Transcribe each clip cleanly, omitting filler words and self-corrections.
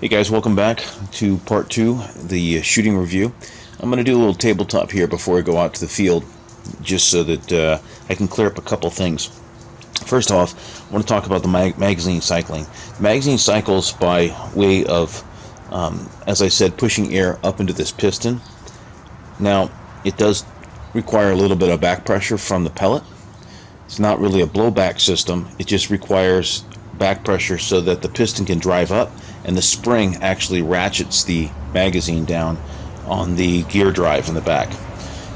Hey guys, welcome back to part two, the shooting review. I'm going to do a little tabletop here before I go out to the field, just so that I can clear up a couple things. First off, I want to talk about the magazine cycling. Magazine cycles by way of, as I said, pushing air up into this piston. Now, it does require a little bit of back pressure from the pellet. It's not really a blowback system, it just requires back pressure so that the piston can drive up and the spring actually ratchets the magazine down on the gear drive in the back.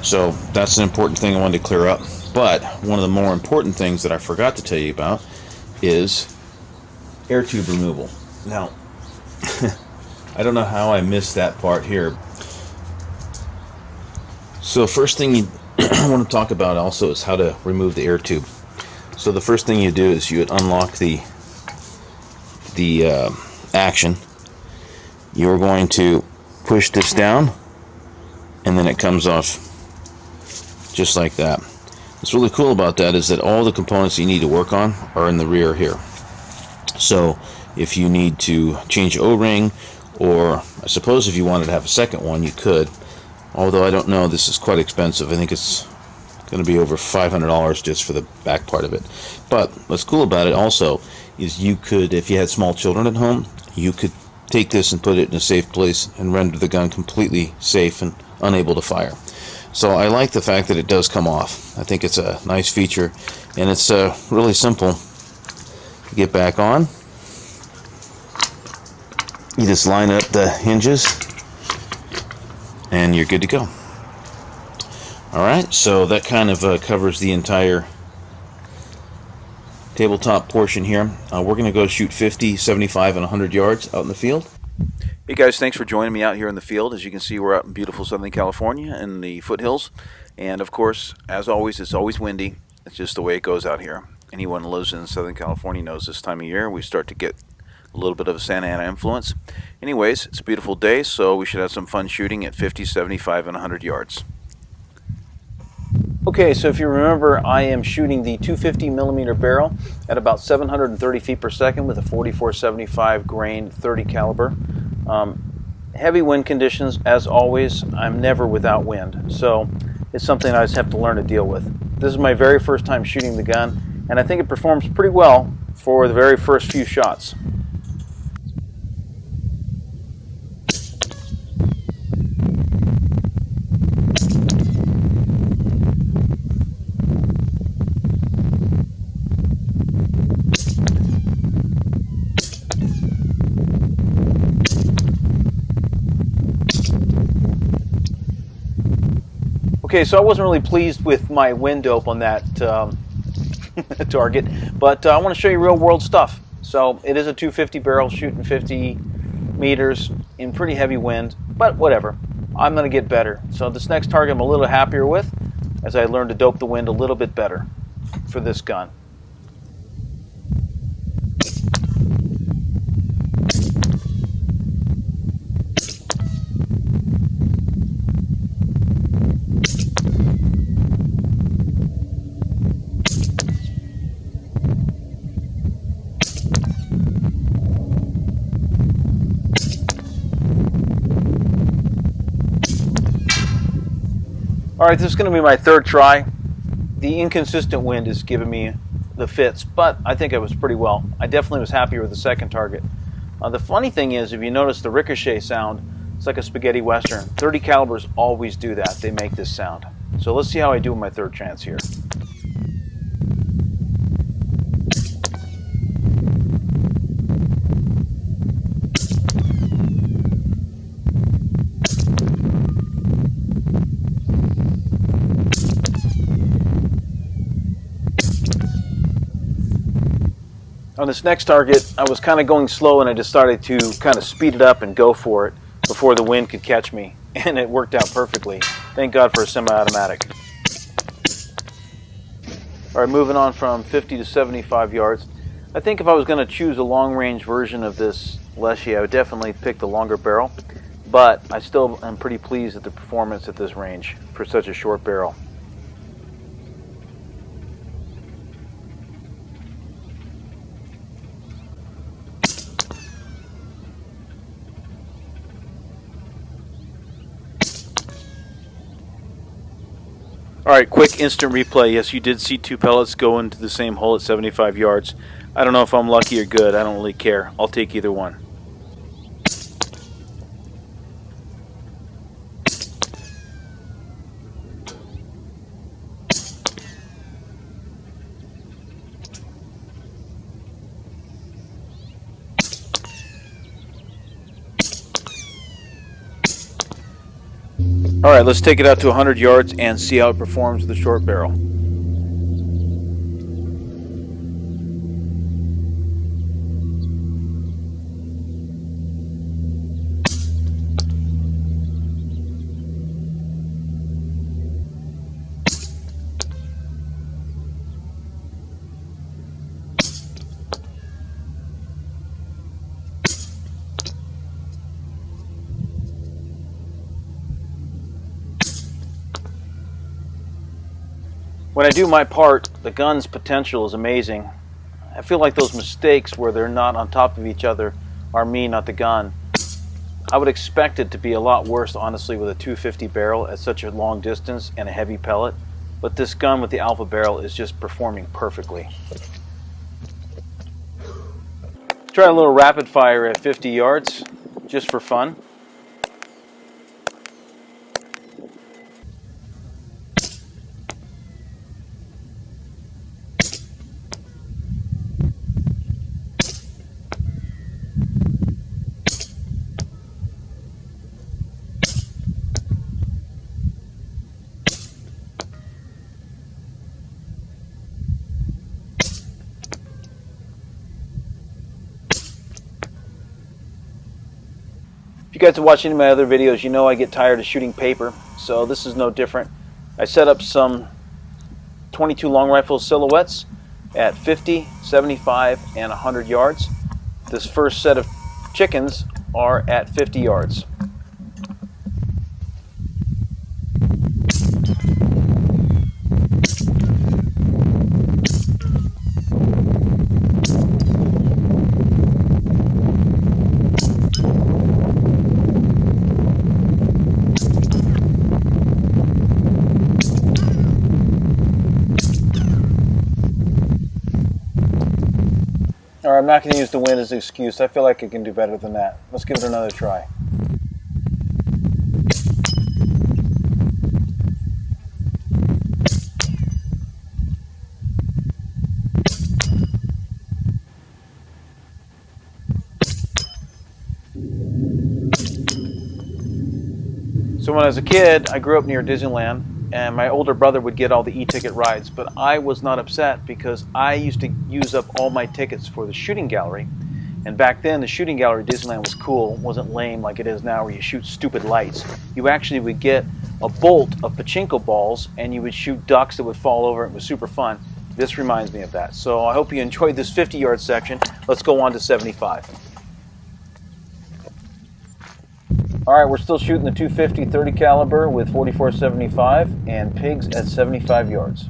So that's an important thing I wanted to clear up. But one of the more important things that I forgot to tell you about is air tube removal. Now, I don't know how I missed that part here. So first thing I want to talk about also is how to remove the air tube. So the first thing you do is you would unlock the action. You're going to push this down, and then it comes off just like that. What's really cool about that is that all the components you need to work on are in the rear here. So if you need to change O-ring, or I suppose if you wanted to have a second one, you could. Although I don't know, this is quite expensive. I think it's going to be over $500 just for the back part of it. But what's cool about it also is you could, if you had small children at home, you could take this and put it in a safe place and render the gun completely safe and unable to fire. So I like the fact that it does come off. I think it's a nice feature, and it's really simple to get back on. You just line up the hinges and you're good to go. Alright, so that kind of covers the entire tabletop portion here. We're going to go shoot 50, 75, and 100 yards out in the field. Hey guys, thanks for joining me out here in the field. As you can see, we're out in beautiful Southern California in the foothills. And of course, as always, it's always windy. It's just the way it goes out here. Anyone who lives in Southern California knows this time of year we start to get a little bit of a Santa Ana influence. Anyways, it's a beautiful day, so we should have some fun shooting at 50, 75, and 100 yards. Okay, so if you remember, I am shooting the 250 millimeter barrel at about 730 feet per second with a 4475 grain 30 caliber. Heavy wind conditions, as always. I'm never without wind, so it's something I just have to learn to deal with. This is my very first time shooting the gun, and I think it performs pretty well for the very first few shots. Okay, so I wasn't really pleased with my wind dope on that target, but I want to show you real world stuff. So it is a 250 barrel shooting 50 meters in pretty heavy wind, but whatever. I'm going to get better. So this next target I'm a little happier with, as I learned to dope the wind a little bit better for this gun. Alright, this is going to be my third try. The inconsistent wind is giving me the fits, but I think it was pretty well. I definitely was happier with the second target. The funny thing is, if you notice the ricochet sound, it's like a spaghetti western. 30 calibers always do that. They make this sound. So let's see how I do with my third chance here. On this next target, I was kind of going slow and I decided to kind of speed it up and go for it before the wind could catch me. And it worked out perfectly. Thank God for a semi-automatic. Alright, moving on from 50 to 75 yards. I think if I was going to choose a long-range version of this Leshiy, I would definitely pick the longer barrel. But I still am pretty pleased with the performance at this range for such a short barrel. Alright, quick instant replay. Yes, you did see 2 pellets go into the same hole at 75 yards. I don't know if I'm lucky or good. I don't really care. I'll take either one. Alright, let's take it out to 100 yards and see how it performs with the short barrel. When I do my part, the gun's potential is amazing. I feel like those mistakes where they're not on top of each other are me, not the gun. I would expect it to be a lot worse, honestly, with a 250 barrel at such a long distance and a heavy pellet. But this gun with the alpha barrel is just performing perfectly. Try a little rapid fire at 50 yards, just for fun. If you guys have watched any of my other videos, you know I get tired of shooting paper, so this is no different. I set up some 22 long rifle silhouettes at 50, 75, and 100 yards. This first set of chickens are at 50 yards. Alright, I'm not going to use the wind as an excuse. I feel like I can do better than that. Let's give it another try. So when I was a kid, I grew up near Disneyland, and my older brother would get all the e-ticket rides, but I was not upset because I used to use up all my tickets for the shooting gallery. And back then, the shooting gallery at Disneyland was cool. It wasn't lame like it is now where you shoot stupid lights. You actually would get a bolt of pachinko balls and you would shoot ducks that would fall over. It was super fun. This reminds me of that. So I hope you enjoyed this 50-yard section. Let's go on to 75. Alright, we're still shooting the 250 30 caliber with 44-75 and pigs at 75 yards.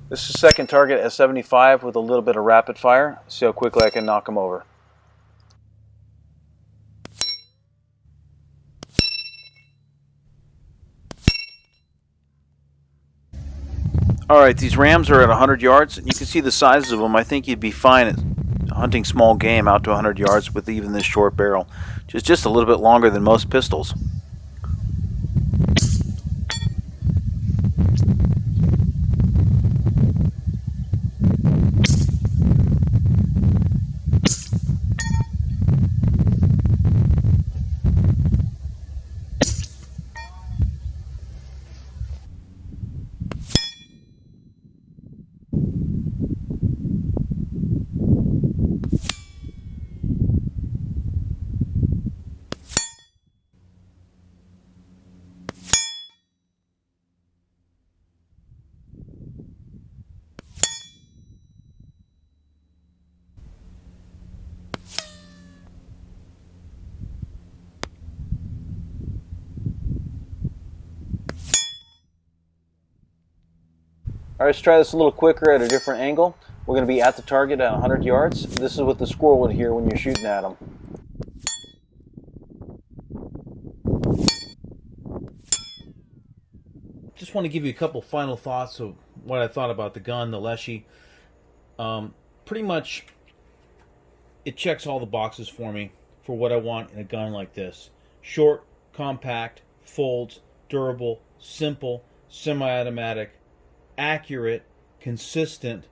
This is second target at 75 with a little bit of rapid fire. See how quickly I can knock him over. Alright, these rams are at 100 yards, and you can see the sizes of them. I think you'd be fine at hunting small game out to 100 yards with even this short barrel, which is just a little bit longer than most pistols. All right, let's try this a little quicker at a different angle. We're going to be at the target at 100 yards. This is what the squirrel would hear when you're shooting at him. Just want to give you a couple final thoughts of what I thought about the gun, the Leshiy. Pretty much, it checks all the boxes for me for what I want in a gun like this. Short, compact, folds, durable, simple, semi-automatic, accurate, consistent,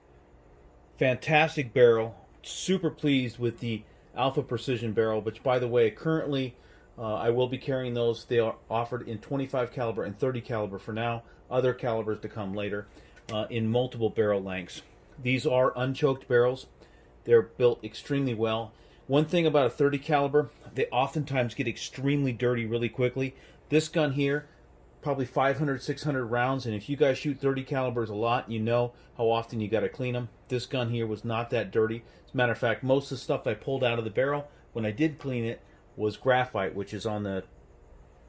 fantastic barrel. Super pleased with the Alpha Precision barrel, which, by the way, currently I will be carrying those. They are offered in 25 caliber and 30 caliber for now. Other calibers to come later in multiple barrel lengths. These are unchoked barrels. They're built extremely well. One thing about a 30 caliber, they oftentimes get extremely dirty really quickly. This gun here, probably 500, 600 rounds, and if you guys shoot 30 calibers a lot, you know how often you got to clean them. This gun here was not that dirty. As a matter of fact, most of the stuff I pulled out of the barrel, when I did clean it, was graphite, which is on the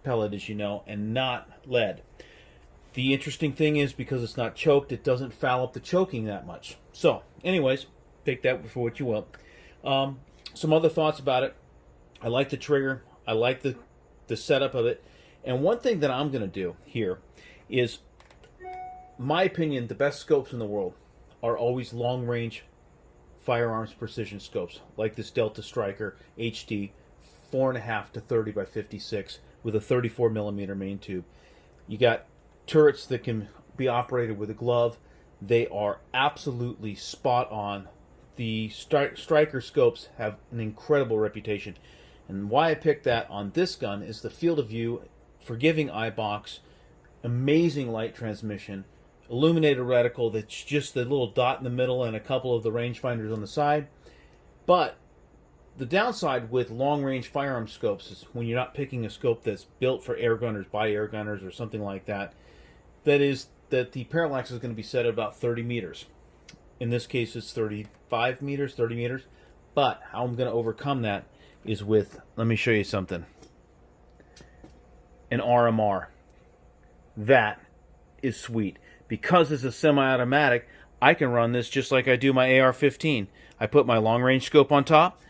pellet, as you know, and not lead. The interesting thing is, because it's not choked, it doesn't foul up the choking that much. So, anyways, take that for what you will. Some other thoughts about it. I like the trigger. I like the setup of it. And one thing that I'm going to do here is, my opinion, the best scopes in the world are always long-range firearms precision scopes, like this Delta Striker HD 4.5 to 30 by 56 with a 34 millimeter main tube. You got turrets that can be operated with a glove. They are absolutely spot on. The Striker scopes have an incredible reputation. And why I picked that on this gun is the field of view, forgiving eye box, amazing light transmission, illuminated reticle that's just a little dot in the middle and a couple of the rangefinders on the side. But the downside with long-range firearm scopes is when you're not picking a scope that's built for air gunners, by air gunners, or something like that, that is that the parallax is going to be set at about 30 meters. In this case, it's 35 meters, 30 meters. But how I'm going to overcome that is with, let me show you something, an RMR. That is sweet. Because it's a semi-automatic, I can run this just like I do my AR-15. I put my long-range scope on top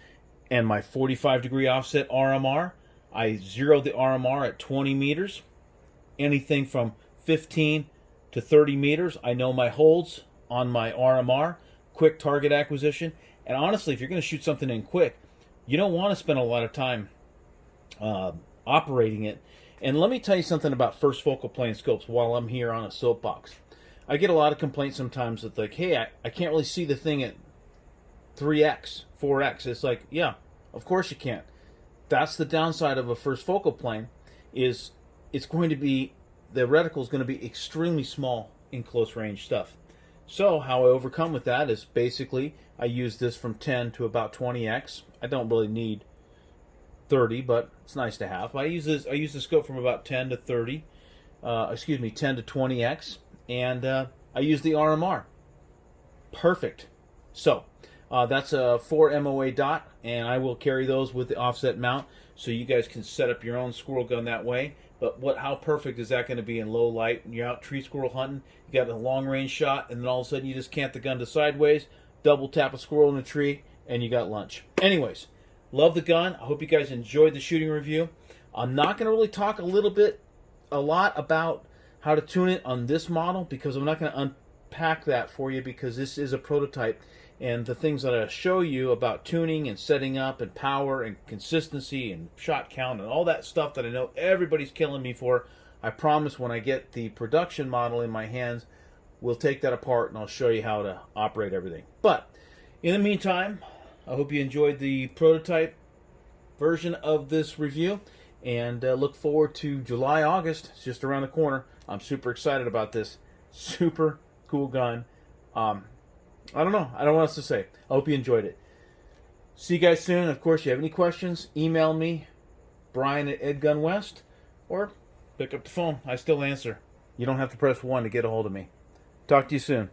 and my 45-degree offset RMR. I zero the RMR at 20 meters. Anything from 15 to 30 meters, I know my holds on my RMR. Quick target acquisition. And honestly, if you're going to shoot something in quick, you don't want to spend a lot of time operating it. And let me tell you something about first focal plane scopes while I'm here on a soapbox. I get a lot of complaints sometimes that, like, hey, I can't really see the thing at 3x, 4x. It's like, yeah, of course you can't. That's the downside of a first focal plane, is it's going to be, the reticle is going to be extremely small in close range stuff. So how I overcome with that is basically I use this from 10 to about 20x. I don't really need 30, but it's nice to have. I use the scope from about 10 to 30, 10 to 20x, and I use the RMR. Perfect. So that's a 4 MOA dot, and I will carry those with the offset mount, so you guys can set up your own squirrel gun that way. But how perfect is that going to be in low light when you're out tree squirrel hunting? You got a long range shot, and then all of a sudden you just cant the gun to sideways, double tap a squirrel in a tree, and you got lunch. Anyways, love the gun. I hope you guys enjoyed the shooting review. I'm not going to really talk a lot about how to tune it on this model, because I'm not going to unpack that for you, because this is a prototype. And the things that I show you about tuning and setting up and power and consistency and shot count and all that stuff that I know everybody's killing me for, I promise when I get the production model in my hands, we'll take that apart and I'll show you how to operate everything. But in the meantime, I hope you enjoyed the prototype version of this review, and look forward to July, August. It's just around the corner. I'm super excited about this. Super cool gun. I don't know. I don't know what else to say. I hope you enjoyed it. See you guys soon. Of course, if you have any questions, email me, Brian at EDgunWest, or pick up the phone. I still answer. You don't have to press 1 to get a hold of me. Talk to you soon.